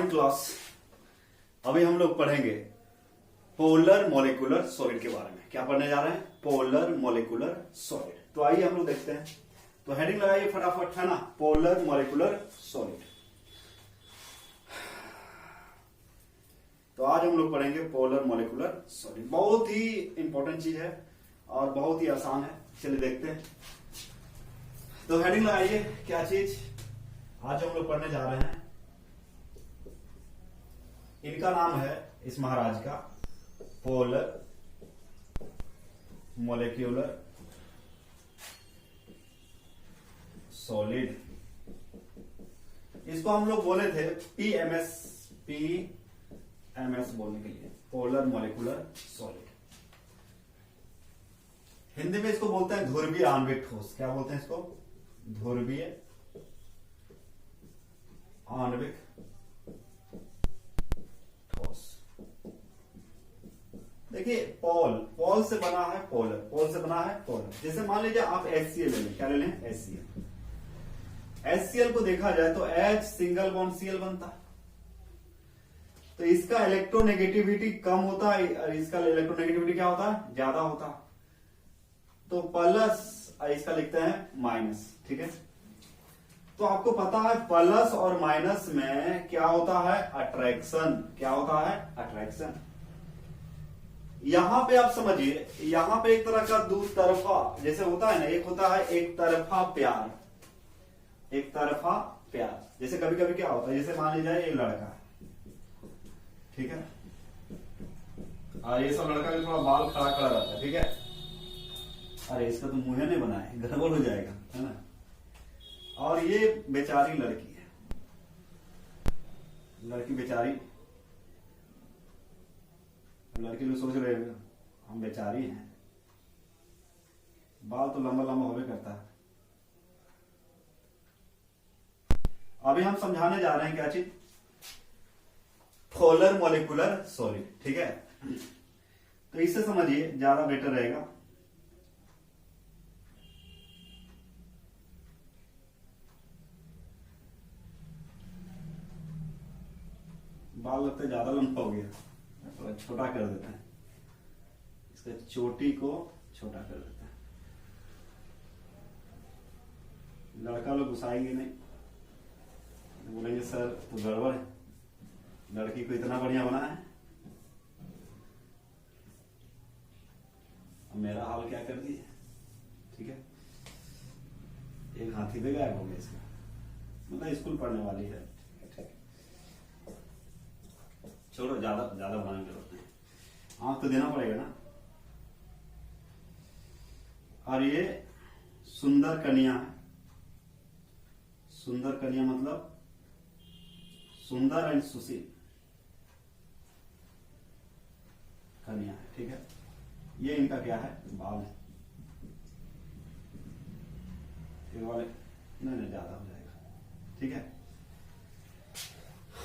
Morning class. अभी हम लोग पढ़ेंगे पोलर मॉलिक्यूलर सॉलिड के बारे में। क्या पढ़ने जा रहे हैं? Polar molecular solid. तो आइए हम लोग देखते हैं। तो हेडिंग लगाइए फटाफट, है ना, पोलर मॉलिक्यूलर सॉलिड। तो आज हम लोग पढ़ेंगे पोलर मॉलिक्यूलर सॉलिड। बहुत ही इंपॉर्टेंट चीज है और बहुत ही आसान है। चलिए देखते हैं। तो हेडिंग लगाइए, क्या चीज आज हम लोग पढ़ने जा रहे हैं। इनका नाम है, इस महाराज का, पोलर मॉलिक्यूलर सॉलिड। इसको हम लोग बोले थे पीएमएस बोलने के लिए, पोलर मॉलिक्यूलर सॉलिड। हिंदी में इसको बोलते हैं ध्रुवीय आणविक ठोस। क्या बोलते हैं इसको? ध्रुवीय आणविक ठोस। देखिए, पॉल से बना है पोलर, पोल से बना है पोलर। जैसे मान लीजिए आप HCl ले लें। क्या ले लें? HCl को देखा जाए तो H सिंगल बॉन्ड Cl बनता है। तो इसका इलेक्ट्रोनेगेटिविटी कम होता है और इसका इलेक्ट्रोनेगेटिविटी क्या होता है? ज्यादा होता है। तो प्लस, इसका लिखते हैं माइनस। ठीक है, तो आपको पता है प्लस और माइनस में क्या होता है? अट्रैक्शन। क्या होता है? अट्रैक्शन। यहां पे आप समझिए, यहां पे एक तरह का दो तरफा जैसे होता है ना, एक होता है एक तरफा प्यार, एक तरफा प्यार। जैसे कभी कभी क्या होता है, जैसे मान लीजिए ये लड़का है, ठीक है, और ये सब लड़का भी थोड़ा बाल खड़ा खड़ा रहता है, ठीक है। अरे इसका तो मुंह नहीं बना है, गड़बड़ हो जाएगा, है ना। और ये बेचारी लड़की है, लड़की बेचारी, लड़की लोग सोच रहे हैं हम बेचारी हैं, बाल तो लंबा लंबा होवे करता है। अभी हम समझाने जा रहे हैं क्या चीज? Polar molecular solid. ठीक है, तो इससे समझिए, ज्यादा बेटर रहेगा। बाल लगता है ज्यादा लंबा हो गया, थोड़ा छोटा कर देते हैं, इसका चोटी को छोटा कर देते हैं। लड़का लोग घुसाएंगे नहीं, बोलेंगे सर तो गड़बड़ है, लड़की को इतना बढ़िया बना है, अब मेरा हाल क्या कर दिए। ठीक है, एक हाथी पे गायब हो गया इसका, मतलब स्कूल पढ़ने वाली है। छोड़ो, ज्यादा बनाने की जरूरत नहीं, आंख तो देना पड़ेगा ना। और ये सुंदर कन्या है। सुंदर कन्या मतलब सुंदर एंड सुशील कन्या है। ठीक है, ये इनका क्या है? बाल है। ये वाले नहीं ज्यादा हो जाएगा। ठीक है,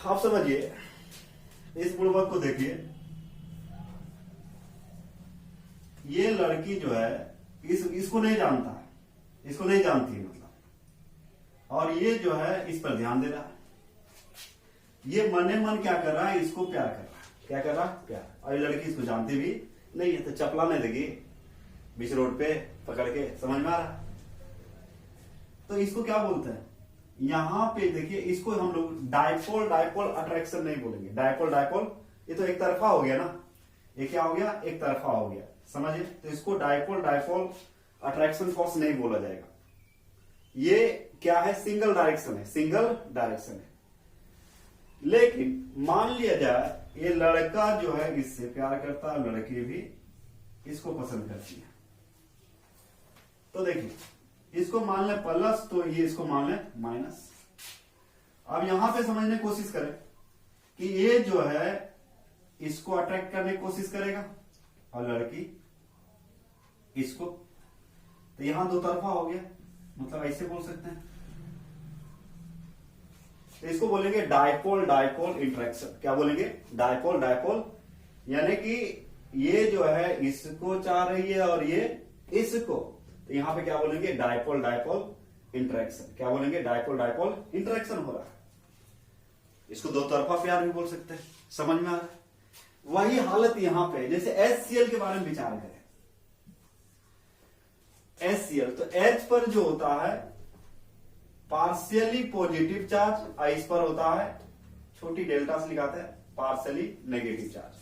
आप समझिए, इस बुड़बक को देखिए, ये लड़की जो है इसको नहीं जानता है, इसको नहीं जानती है मतलब, और ये जो है इस पर ध्यान दे रहा है। ये मने मन क्या कर रहा है? इसको प्यार कर रहा है। क्या कर रहा है? प्यार। और ये लड़की इसको जानती भी नहीं है, तो चपला नहीं देगी बीच रोड पे पकड़ के, समझ में आ रहा? तो इसको क्या बोलते हैं? यहां पे देखिए, इसको हम लोग डायपोल अट्रैक्शन नहीं बोलेंगे। डायपोल ये तो एक तरफा हो गया ना, ये क्या हो गया? एक तरफा हो गया, समझिए। तो इसको डायपोल अट्रैक्शन फोर्स नहीं बोला जाएगा। ये क्या है? सिंगल डायरेक्शन है, सिंगल डायरेक्शन है। लेकिन मान लिया जाए ये लड़का जो है इससे प्यार करता है, लड़की भी इसको पसंद करती है। तो देखिए, इसको मान ले प्लस, तो ये इसको मान ले माइनस। अब यहां पे समझने की कोशिश करें कि ये जो है इसको अट्रैक्ट करने की कोशिश करेगा और लड़की इसको, तो यहां दो तरफा हो गया, मतलब ऐसे बोल सकते हैं। तो इसको बोलेंगे डायपोल इंटरेक्शन। क्या बोलेंगे? डायपोल, यानी कि ये जो है इसको चाह रही है और ये इसको, तो यहां पे क्या बोलेंगे? Dipole interaction. क्या बोलेंगे? डायपोल इंटरेक्शन हो रहा है। इसको दो तरफा प्यार भी बोल सकते हैं। समझ में आ रहा है? वही हालत यहां पे, जैसे HCl के बारे में विचार करें। HCl तो H पर जो होता है पार्शियली पॉजिटिव चार्ज, इस पर होता है छोटी डेल्टा से लिखाते हैं पार्शियली नेगेटिव चार्ज।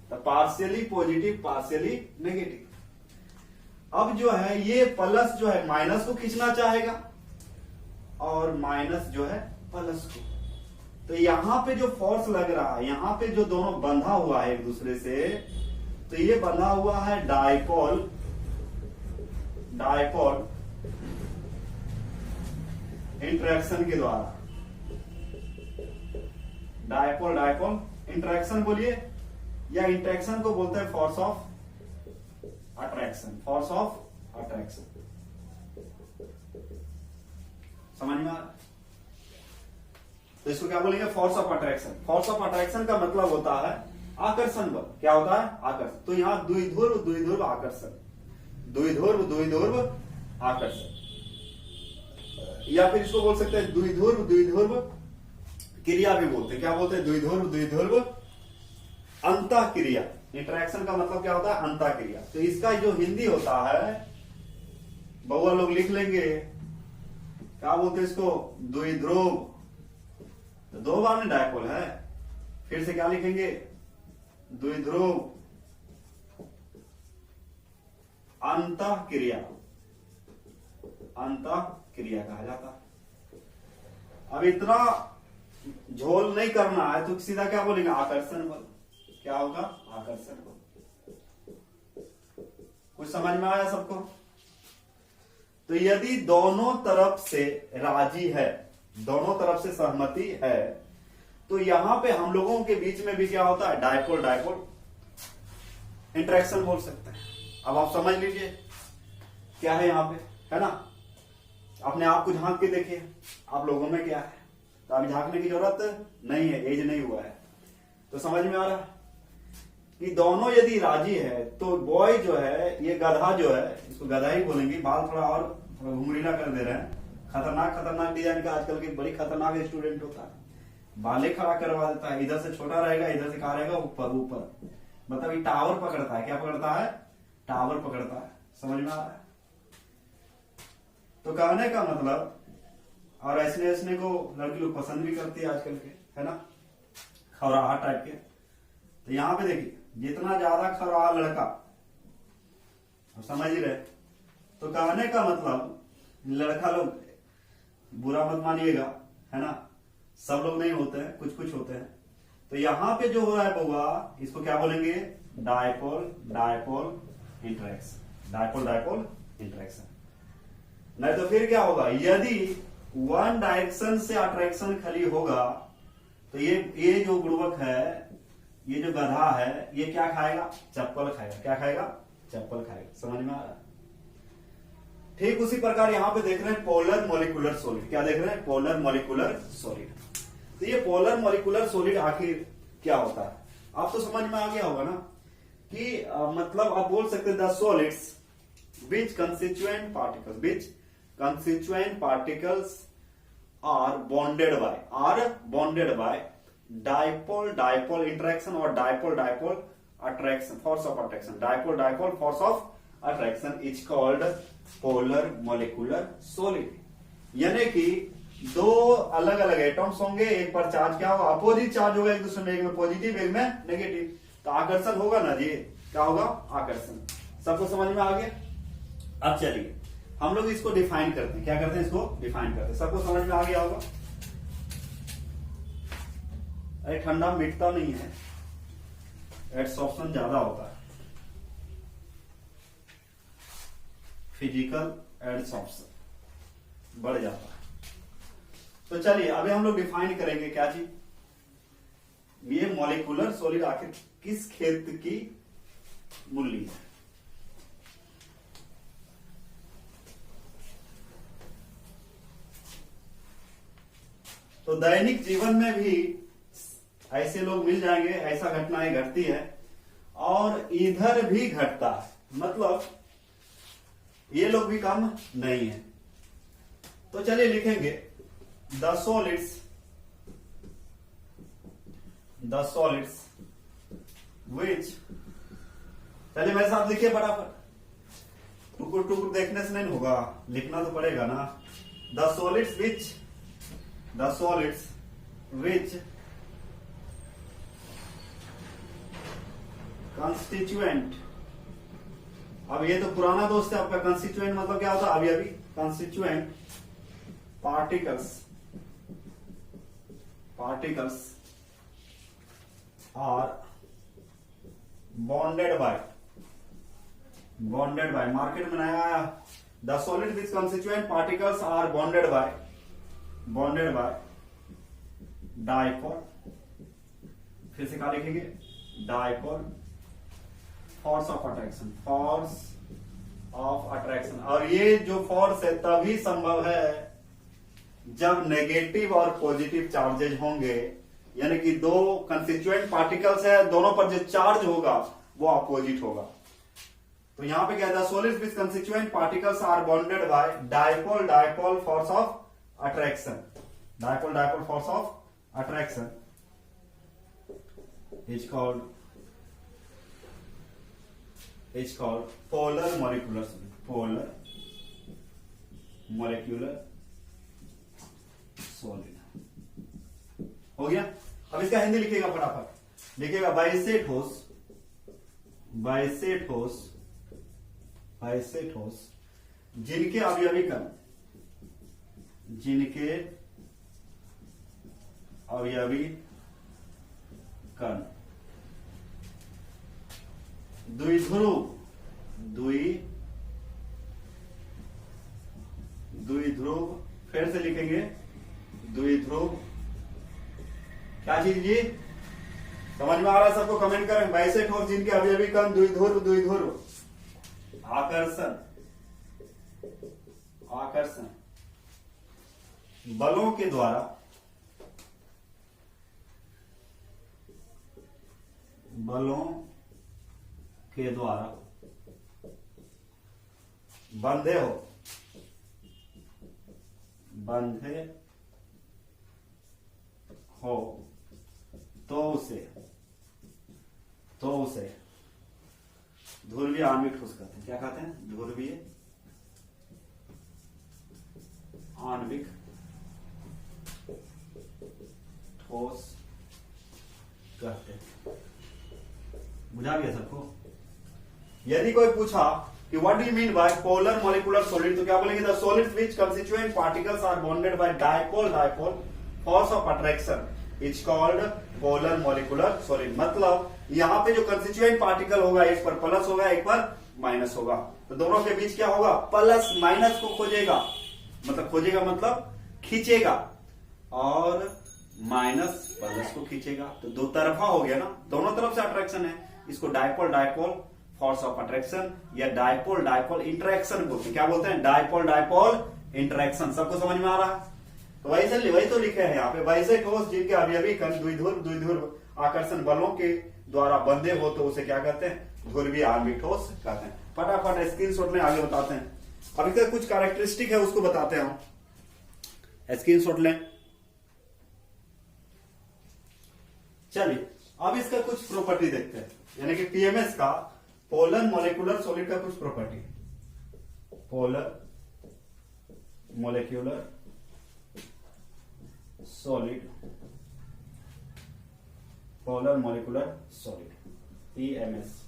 तो पार्शियली पॉजिटिव पार्शियली नेगेटिव। अब जो है ये प्लस जो है माइनस को खींचना चाहेगा और माइनस जो है प्लस को। तो यहां पे जो फोर्स लग रहा है, यहां पे जो दोनों बंधा हुआ है एक दूसरे से, तो ये बंधा हुआ है डाइपोल इंटरेक्शन के द्वारा। डाइपोल इंटरेक्शन बोलिए, या इंटरेक्शन को बोलते हैं फोर्स ऑफ अट्रैक्शन। समझ में आ रहा है? तो इसको क्या बोलेंगे? Force of attraction. Force of attraction का मतलब होता है आकर्षण बल। क्या होता है? आकर्षण। तो यहां द्विध्रुव आकर्षण, द्विध्रुव आकर्षण, या फिर इसको बोल सकते हैं द्विध्रुव क्रिया भी बोलते हैं। क्या बोलते हैं? द्विध्रुव अंतः क्रिया। इंटरेक्शन का मतलब क्या होता है? अंतः क्रिया। तो इसका जो हिंदी होता है बउआ लोग लिख लेंगे, क्या बोलते हैं इसको? द्विध्रुव। तो दो बार में डायपोल है, फिर से क्या लिखेंगे? द्विध्रुव अंतः क्रिया कहा जाता है। अब इतना झोल नहीं करना है तो सीधा क्या बोलेंगे? आकर्षण बल। क्या होगा? आकर्षण बल। कुछ समझ में आया सबको? तो यदि दोनों तरफ से राजी है, दोनों तरफ से सहमति है, तो यहां पे हम लोगों के बीच में भी क्या होता है? डायपोल इंटरेक्शन बोल सकते हैं। अब आप समझ लीजिए क्या है यहां पे, है ना? अपने आप को झांक के देखिए आप लोगों में क्या है। तो अभी झांकने की जरूरत नहीं है, एज नहीं हुआ है। तो समझ में आ रहा है कि दोनों यदि राजी है तो बॉय जो है, ये गधा जो है, इसको गधा ही बोलेंगे। बाल थोड़ा घुंघरीला कर दे रहे हैं। खतरनाक डिजाइन का आजकल के बड़ी खतरनाक स्टूडेंट होता है। बाले खड़ा करवा देता है, इधर से छोटा रहेगा, इधर से कहा रहेगा ऊपर। मतलब ये टावर पकड़ता है। क्या पकड़ता है? टावर पकड़ता है। समझ में आ रहा है? तो कहने का मतलब, और ऐसने को लड़की लोग पसंद भी करती है आजकल के, है ना? खौराहा टाइप के। तो यहां पे देखिए, जितना ज्यादा खौराहा लड़का, समझ ही रहे। तो कहने का मतलब लड़का लोग, बुरा मत मानिएगा, है ना? सब लोग नहीं होते हैं, कुछ होते हैं। तो यहां पे जो हो रहा है बउआ, इसको क्या बोलेंगे? Dipole interaction. नहीं तो फिर क्या होगा? यदि वन डायरेक्शन से अट्रैक्शन खाली होगा तो ये जो गुणवक है, ये जो गधा है, ये क्या खाएगा? चप्पल खाएगा। क्या खाएगा? चप्पल खाएगा। समझ में आ रहा है? ठीक उसी प्रकार यहां पे देख रहे हैं पोलर मॉलिक्यूलर सॉलिड। क्या देख रहे हैं? Polar molecular solid. तो ये पोलर मॉलिक्यूलर सॉलिड आखिर क्या होता है? आप तो समझ में आ गया होगा ना कि मतलब आप बोल सकते हैं the solids which constituent particles are bonded by dipole interaction or dipole attraction, force of attraction. Dipole force of attraction is called polar molecular solid। यानी कि दो अलग अलग एटम्स होंगे, एक पर चार्ज क्या होगा? अपोजिट चार्ज होगा एक दूसरे में, एक में पॉजिटिव एक में नेगेटिव। तो आकर्षण होगा ना जी। क्या होगा? आकर्षण। सबको समझ में आ गया? अब चलिए हम लोग इसको डिफाइन करते हैं। क्या करते हैं? इसको डिफाइन करते हैं। सबको समझ में आ गया होगा? अरे ठंडा मिटता नहीं है, एब्सॉर्प्शन ज्यादा होता है, फिजिकल एब्सॉर्प्शन बढ़ जाता है। तो चलिए अभी हम लोग डिफाइन करेंगे क्या चीज? ये मॉलिक्यूलर सॉलिड आखिर किस क्षेत्र की मूल्य है? तो दैनिक जीवन में भी ऐसे लोग मिल जाएंगे, ऐसा घटनाएं घटती है और इधर भी घटता है। मतलब ये लोग भी कम नहीं है। तो चलिए लिखेंगे द सॉलिड्स द सॉलिड्स विच, पहले मेरे साथ लिखिए फटाफट, टुकुर टुकुर देखने से नहीं होगा, लिखना तो पड़ेगा ना। द सॉलिड्स विच कंस्टिट्यूएंट, अब ये तो पुराना दोस्त है आपका। कंस्टिट्यूएंट मतलब क्या होता है? अभी constituent particles are bonded by, market में नया आया, the solid which constituent particles are bonded by dipole, फिर से क्या लिखेंगे? Dipole force of attraction. और ये जो फोर्स है तभी संभव है जब नेगेटिव और पॉजिटिव चार्जेज होंगे, यानी कि दो कंस्टिट्यूएंट पार्टिकल्स है, दोनों पर जो चार्ज होगा वो अपोजिट होगा। तो यहां पे क्या है? The solids which constituent particles are bonded by dipole force of attraction. Dipole force of attraction is called polar molecular solid। हो गया। अब इसका हिंदी लिखिएगा फटाफट, लिखिएगा बाइसेट ठोस जिनके अवयवी कण द्विध्रुव, फिर से लिखेंगे द्विध्रुव। क्या चीज जी समझ में आ रहा है सबको? कमेंट करें। बाइसेट ठोस जिनके अवयवी कण द्विध्रुव आकर्षण बलों के द्वारा बंधे हो तो उसे ध्रुवीय आणविक ठोस कहते हैं। क्या कहते हैं? ध्रुवीय आणविक ठोस कहते हैं। बुझा गया सबको? यदि कोई पूछा कि what do you mean by polar molecular solid, तो क्या बोलेंगे? The solids which constituent particles are bonded by dipole force of attraction is called polar molecular solid. मतलब यहां पे जो कंस्टिट्यूएंट पार्टिकल होगा एक पर प्लस होगा, एक पर माइनस होगा, तो दोनों के बीच क्या होगा? प्लस माइनस को खोजेगा, मतलब खींचेगा, और माइनस प्लस को खींचेगा, तो दो तरफा हो गया ना, दोनों तरफ से अट्रैक्शन है। इसको डाइपोल फोर्स ऑफ अट्रैक्शन या डाइपोल इंटरेक्शन बोलते हैं। क्या बोलते हैं? Dipole interaction. सबको समझ में आ रहा है? तो वही तो लिखे हैं यहाँ पे, बाइसेट ठोस जिनके अवयवी कण द्विध्रुव आकर्षण बलों के द्वारा बंधे हो तो उसे क्या कहते हैं? ध्रुवीय आणविक ठोस कहते हैं। फटाफट स्क्रीनशॉट में आगे बताते हैं। अब इसका कुछ कैरेक्टरिस्टिक है उसको बताते हैं हम, स्क्रीनशॉट लें। चलिए अब इसका कुछ प्रॉपर्टी देखते हैं, यानी कि पीएमएस का पोलर मॉलिक्यूलर सॉलिड का कुछ property. Polar molecular solid PMS,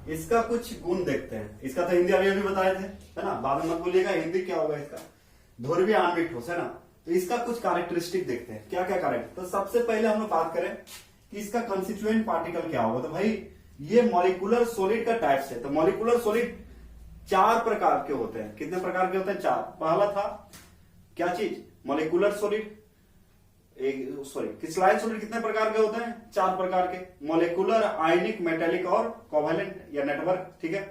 इसका कुछ गुण देखते हैं। इसका तो हिंदी अभी बताए थे, है ना? बाद में मत बोलिएगा हिंदी क्या होगा इसका। ध्रुवीय आणविक ठोस है ना, तो इसका कुछ कैरेक्टरिस्टिक देखते हैं। क्या क्या कैरेक्टर? तो सबसे पहले हम लोग बात करें कि इसका कंस्टिट्यूएंट पार्टिकल क्या होगा। तो भाई ये मॉलिक्यूलर सॉलिड का टाइप्स है। तो मॉलिक्यूलर सॉलिड 4 प्रकार के होते हैं। कितने प्रकार के होते हैं? 4। पहला था क्या चीज? Molecular solid. क्रिस्टलाइन सॉलिड कितने प्रकार के होते हैं? 4 प्रकार के। मॉलिक्यूलर, आयनिक, मेटेलिक और कोवेलेंट या नेटवर्क। ठीक है,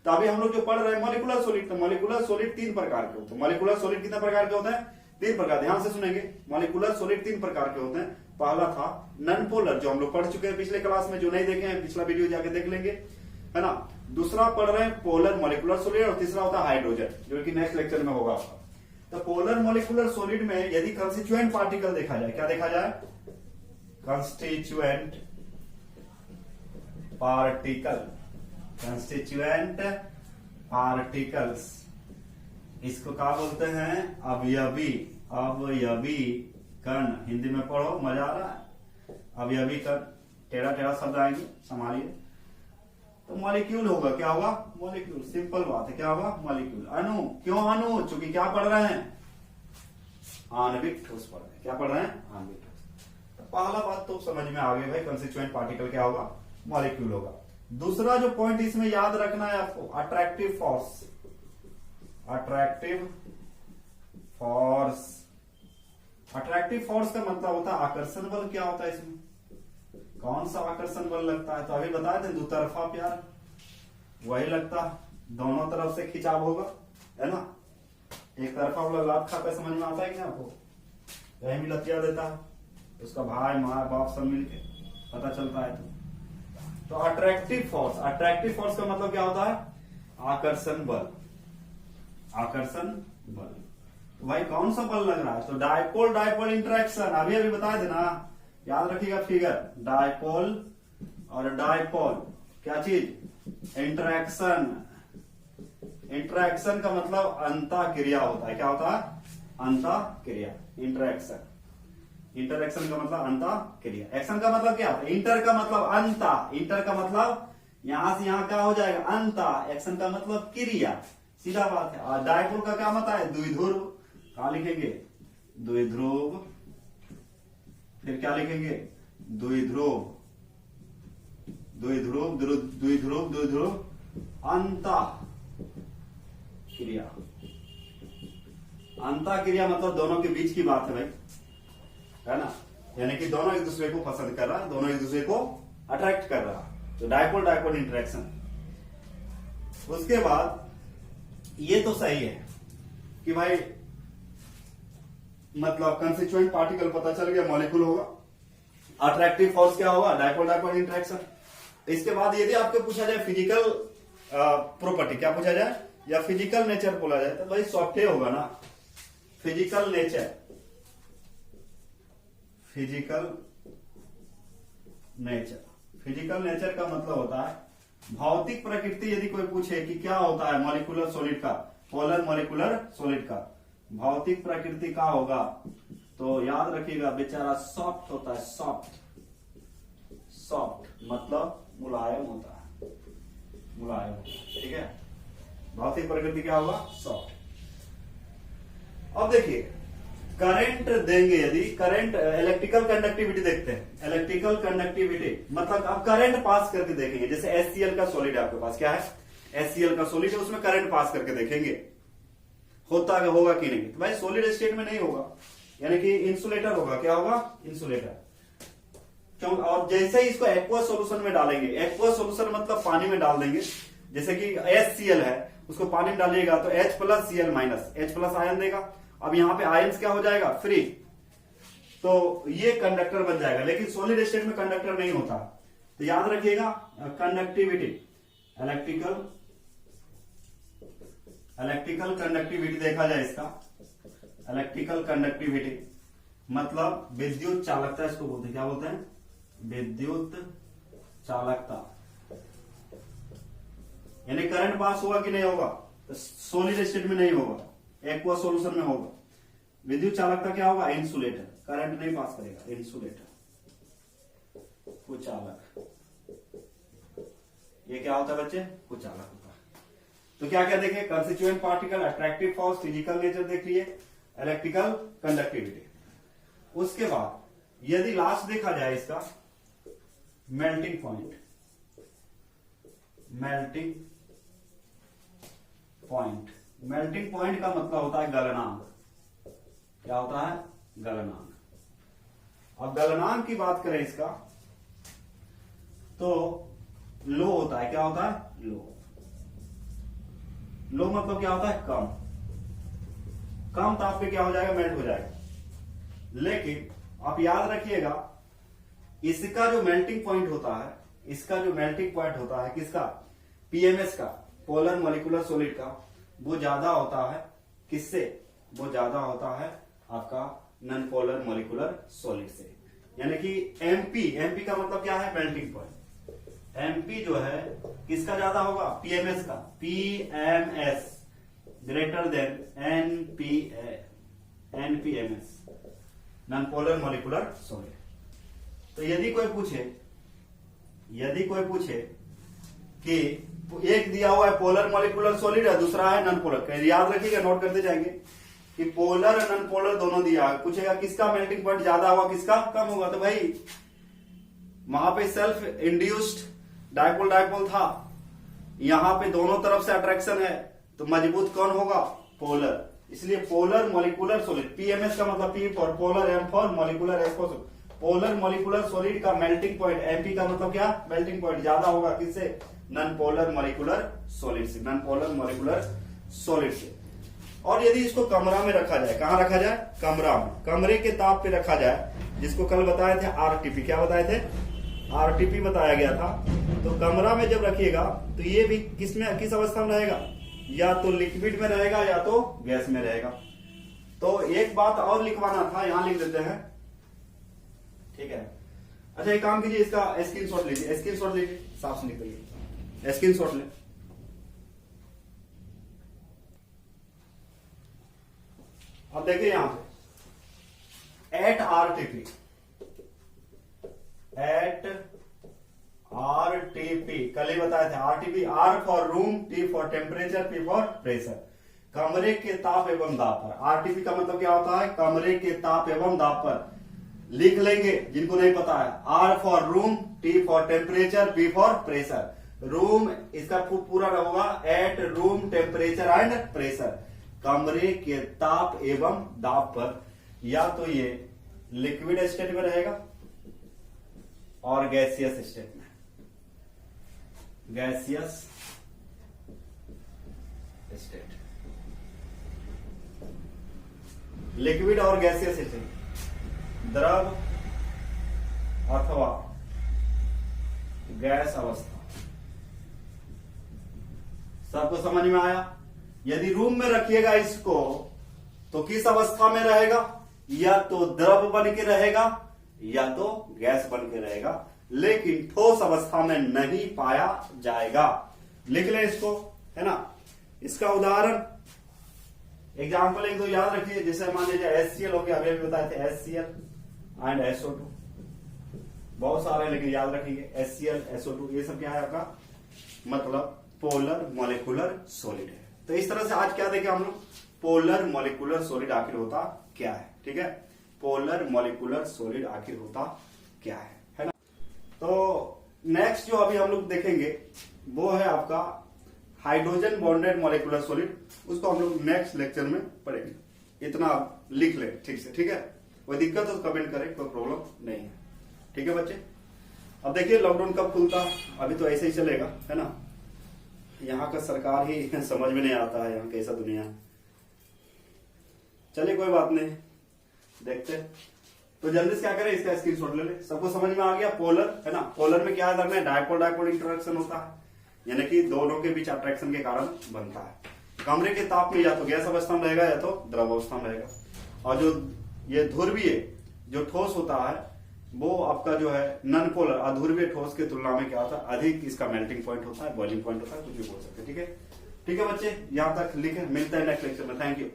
तो अभी हम लोग जो पढ़ रहे हैं मॉलिक्यूलर सॉलिड, तो मॉलिक्यूलर सॉलिड 3 प्रकार के होते हैं। मॉलिक्यूलर सॉलिड कितने प्रकार के होते हैं? 3 प्रकार। ध्यान से सुनेंगे, मॉलिक्यूलर सॉलिड 3 प्रकार के होते हैं। पहला था नॉन पोलर, जो हम लोग पढ़ चुके हैं पिछले क्लास में, जो नहीं देखे हैं पिछला वीडियो जाके देख लेंगे, है ना। दूसरा पढ़ रहे हैं पोलर मॉलिक्यूलर सॉलिड, और तीसरा होता है हाइड्रोजन, जो कि नेक्स्ट लेक्चर में होगा आपका। तो पोलर मॉलिक्यूलर सॉलिड में यदि कंस्टिट्यूएंट पार्टिकल देखा जाए, क्या देखा जाए? कंस्टिट्यूएंट पार्टिकल, कंस्टिट्यूएंट पार्टिकल्स, इसको क्या बोलते हैं? अवयवी, अवयवी कण। हिंदी में पढ़ो, मजा आ रहा है। अवयवी कण, टेढ़ा टेढ़ा शब्द आएंगे, संभालिए। तो मॉलिक्यूल होगा, क्या होगा? मॉलिक्यूल, सिंपल बात है, क्या होगा? मॉलिक्यूल। अणु, क्यों अणु? चूंकि क्या पढ़ रहे हैं? आणविक ठोस पढ़ रहे हैं। क्या पढ़ रहे हैं? आणविक ठोस। तो पहला बात तो समझ में आ गई भाई, कंस्टिट्यूएंट पार्टिकल क्या होगा? मॉलिक्यूल होगा। दूसरा जो पॉइंट इसमें याद रखना है आपको, attractive force, attractive force. Attractive force का मतलब होता है आकर्षण बल। क्या होता है इसमें? कौन सा आकर्षण बल लगता है? तो अभी बताए थे, दो तरफा प्यार, वही लगता है, दोनों तरफ से खिंचाव होगा, है ना। एक तरफा वाला लाभ खाता है, समझ में आता है कि नहीं आपको? कहीं भी लतिया देता है, उसका भाई माँ बाप सब मिलके पता चलता है। तो अट्रैक्टिव फोर्स, अट्रैक्टिव फोर्स का मतलब क्या होता है? आकर्षण बल, आकर्षण बल। तो भाई कौन सा बल लग रहा है? तो डायपोल डायपोल इंटरेक्शन, अभी अभी बताए थे ना, याद रखिएगा फिगर। डायपोल और डायपोल क्या चीज? इंटरेक्शन। इंटरेक्शन का मतलब अंतःक्रिया होता है। क्या होता है? अंतःक्रिया, इंटरेक्शन। इंटरेक्शन का मतलब अंतःक्रिया। एक्शन का मतलब क्या होता है? इंटर का मतलब अंत, इंटर का मतलब यहां से यहां क्या हो जाएगा? अंत। एक्शन का मतलब क्रिया, सीधा बात है। और डायपोल का क्या मतलब है? द्विध्रुव। क्या लिखेंगे? द्विध्रुव। फिर क्या लिखेंगे? द्विध्रुव, द्विध्रुव, द्विध्रुव, द्विध्रुव, अंतःक्रिया। अंतःक्रिया मतलब दोनों के बीच की बात है भाई, है ना। यानी कि दोनों एक दूसरे को पसंद कर रहा, दोनों एक दूसरे को अट्रैक्ट कर रहा। तो डायपोल डायपोल इंटरेक्शन। उसके बाद ये तो सही है कि भाई मतलब कंस्टिट्यूएंट पार्टिकल पता चल गया, मॉलिक्यूल होगा। अट्रैक्टिव फोर्स क्या होगा? Dipole dipole interaction. इसके बाद यदि आपको पूछा जाए फिजिकल प्रॉपर्टी, क्या पूछा जाए? या फिजिकल नेचर बोला जाए, तो भाई सॉफ्टवेयर होगा ना। Physical nature, physical nature, physical nature का मतलब होता है भौतिक प्रकृति। यदि कोई पूछे कि क्या होता है मॉलिक्यूलर सॉलिड का, पोलर मॉलिक्यूलर सॉलिड का भौतिक प्रकृति का होगा, तो याद रखिएगा बेचारा सॉफ्ट होता है। सॉफ्ट, सॉफ्ट मतलब मुलायम होता है, मुलायम, ठीक है। भौतिक प्रकृति क्या होगा? सॉफ्ट। अब देखिए करंट देंगे, यदि करंट, इलेक्ट्रिकल कंडक्टिविटी देखते हैं। इलेक्ट्रिकल कंडक्टिविटी मतलब आप करंट पास करके देखेंगे। जैसे HCl का सॉलिड है आपके पास, क्या है? HCl का सॉलिड है, उसमें करंट पास करके देखेंगे होता होगा कि नहीं। तो भाई सॉलिड स्टेट में नहीं होगा, यानी कि इंसुलेटर होगा। क्या होगा? इंसुलेटर। क्यों? और जैसे ही इसको एक्वा सॉल्यूशन में डालेंगे, एक्वा सॉल्यूशन मतलब पानी में डाल देंगे। जैसे कि HCl है, उसको पानी में डालिएगा तो H plus Cl minus, H plus ion देगा। अब यहाँ पे आयन्स क्या हो जाएगा? फ्री। तो ये कंडक्टर बन जाएगा, लेकिन सॉलिड स्टेट में कंडक्टर नहीं होता। तो याद रखिएगा कंडक्टिविटी, इलेक्ट्रिकल कंडक्टिविटी देखा जाए इसका। इलेक्ट्रिकल कंडक्टिविटी मतलब विद्युत चालकता, इसको बोलते हैं। क्या बोलते हैं? विद्युत चालकता। यानी करंट पास होगा कि नहीं होगा? तो सॉलिड स्टेट में नहीं होगा, एक्वा सॉल्यूशन में होगा। विद्युत चालकता क्या होगा? इंसुलेटर। करंट नहीं पास करेगा, इंसुलेटर, कुचालक। ये क्या होता है बच्चे? कुचालक होता है। तो क्या क्या देखें? Constituent particle, attractive force, physical nature देख लिए, इलेक्ट्रिकल कंडक्टिविटी। उसके बाद यदि लास्ट देखा जाए इसका melting point, melting point. Melting point का मतलब होता है गलनांक। क्या होता है? गलनांक। अब गलनांक की बात करें इसका तो लो होता है। क्या होता है? लो। लो मतलब क्या होता है? कम। कम ताप पे क्या हो जाएगा? मेल्ट हो जाएगा। लेकिन आप याद रखिएगा इसका जो मेल्टिंग पॉइंट होता है, इसका जो मेल्टिंग पॉइंट होता है किसका? पीएमएस का, पोलर मॉलिक्यूलर सॉलिड का, वो ज्यादा होता है किससे? वो ज्यादा होता है आपका नॉन पोलर मॉलिक्यूलर सॉलिड से। यानी कि एमपी, एमपी का मतलब क्या है, मेल्टिंग पॉइंट। एमपी जो है किसका ज्यादा होगा, पीएमएस का, PMS greater than NPMS, non polar molecular solid. तो यदि कोई पूछे कि एक दिया हुआ है पोलर मॉलिक्यूलर सॉलिड है, दूसरा है नॉन पोलर, याद रखिएगा, नोट करते जाएंगे कि पोलर और नॉन पोलर दोनों दिया है, पूछेगा किसका मेल्टिंग पॉइंट ज्यादा होगा, किसका कम होगा। तो भाई वहां पे सेल्फ इंड्यूस्ड डायपोल डायपोल था, यहां पे दोनों तरफ से अट्रैक्शन है, तो मजबूत कौन होगा, पोलर। इसलिए पोलर मॉलिक्यूलर सॉलिड, पीएमएस का मतलब P for polar, M for molecular, S for polar molecular solid का मेल्टिंग पॉइंट, एमपी का मतलब क्या, मेल्टिंग पॉइंट ज्यादा होगा किससे, नॉन पोलर मॉलिक्यूलर सॉलिड से, नॉन पोलर मॉलिक्यूलर सॉलिड से। और यदि इसको कमरा में रखा जाए, कहां रखा जाए, कमरा में, कमरे के ताप पे रखा जाए, जिसको कल बताए थे आरटीपी, क्या बताए थे, आरटीपी बताया गया था। तो कमरा में जब रखिएगा तो ये भी किस अवस्था में रहेगा, या तो लिक्विड में रहेगा या तो गैस में रहेगा। तो एक बात और लिखवाना था, यहां लिख देते हैं, ठीक है। अच्छा एक काम कीजिए, इसका स्क्रीनशॉट लीजिए, स्क्रीनशॉट लीजिए, साफ से निकलिए, स्क्रीनशॉट ले। अब देखिए यहां पे एट आरटीपी, कल ही बताए थे, RTP, R for room, T for temperature, P for pressure, कमरे के ताप एवं दाब पर। आरटीपी का मतलब क्या होता है, कमरे के ताप एवं दाब पर। लिख लेंगे जिनको नहीं पता है, R for room, T for temperature, P for pressure. Room इसका पूरा होगा at room temperature and pressure, कमरे के ताप एवं दाब पर। या तो ये लिक्विड स्टेट में रहेगा और गैसियस स्टेट में, गैसियस स्टेट, लिक्विड और गैसियस स्टेट, द्रव अथवा गैस अवस्था। सबको समझ में आया। यदि रूम में रखिएगा इसको तो किस अवस्था में रहेगा, या तो द्रव बन के रहेगा या तो गैस बन के रहेगा, लेकिन ठोस अवस्था में नहीं पाया जाएगा। लिख लें इसको, है ना। इसका उदाहरण एग्जाम्पल एक दो याद रखिए, जैसे मान लीजिए HCl हो गया, अभी अभी बताए थे HCl एंड SO2, बहुत सारे लेकिन याद रखिए HCl SO2, ये सब क्या है आपका, मतलब पोलर मॉलिक्यूलर सॉलिड है। तो इस तरह से आज क्या देखे हम लोग, पोलर मॉलिक्यूलर सॉलिड आखिर होता क्या है, ठीक है, पोलर मॉलिक्यूलर सॉलिड आखिर होता क्या है ना। तो नेक्स्ट जो अभी हम लोग देखेंगे वो है आपका हाइड्रोजन बॉन्डेड मॉलिक्यूलर सॉलिड, उसको हम लोग नेक्स्ट लेक्चर में पढ़ेंगे। इतना आप लिख ले ठीक से, ठीक है। कोई दिक्कत हो तो कमेंट करें, कोई प्रॉब्लम नहीं है, ठीक है बच्चे। अब देखिए लॉकडाउन कब खुलता, अभी तो ऐसे ही चलेगा, है ना। यहाँ का सरकार ही समझ में नहीं आता है, यहाँ कैसा दुनिया। चलिए कोई बात नहीं, देखते। तो जल्दी से क्या करें, इसका स्क्रीनशॉट ले ले। सबको समझ में आ गया, पोलर है ना। पोलर में क्या याद रखना है, डायपोल डायपोल इंटरेक्शन होता है, यानी कि दोनों के बीच अट्रैक्शन के कारण बनता है। कमरे के ताप में या तो गैस अवस्था में रहेगा या तो द्रव अवस्था में रहेगा। और जो ये ध्रुवीय जो ठोस होता है वो आपका जो है नॉन पोलर अध्रुवीय ठोस की तुलना में क्या होता है, अधिक इसका मेल्टिंग पॉइंट होता है, बॉइलिंग पॉइंट होता है, कुछ भी बोल सकते हैं, ठीक है। ठीक है बच्चे, यहां तक लिखे, मिलता है नेक्स्ट लेक्चर में। Thank you.